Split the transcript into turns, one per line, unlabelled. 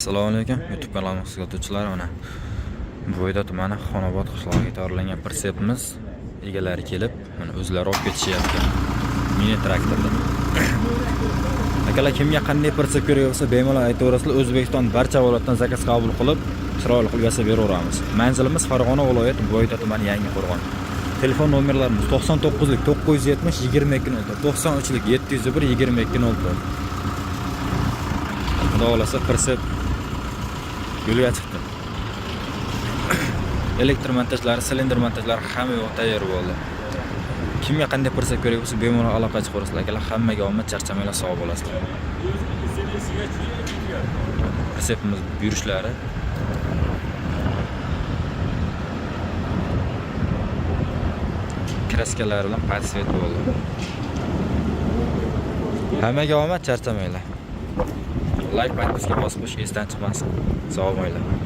Assalomu alaykum YouTube kanalimiz kuzatuvchilari. Mana Bo'yda tumani Xonobod qishlog'iga tayyorlangan pritsepimiz egalari kelib, mana o'zlari olib ketishyapti. Mini traktorda. Akalar kimga qanday pritsep kerak bo'lsa, bemalol aytaverasizlar. O'zbekiston barcha viloyatdan zakaz qabul qilib, chiroyli qilib yasab beraveramiz. Manzilimiz Farg'ona viloyati Bo'yda tumani Yangiqo'rg'on. Telefon nomerlarimiz 99lik 970 22 93lik 701 22 Xudo xolasa pritsep yo'lga chiqdi. Elektr montajlari, silindr montajlari hamma yo'q tayyor bo'ldi. Kimga qanday pritsep kerak bo'lsa, bemalol aloqa chiqarasizlar. Akalar hammaga omad, charchamanglar, sog' bo'lasizlar. Pritsepimiz yurishlari kraskalari bilan patsvet bo'ldi. Hammaga omad, charchamanglar. Like, podpiska bosib qo'yish esdan chiqmasin. Sog' bo'linglar.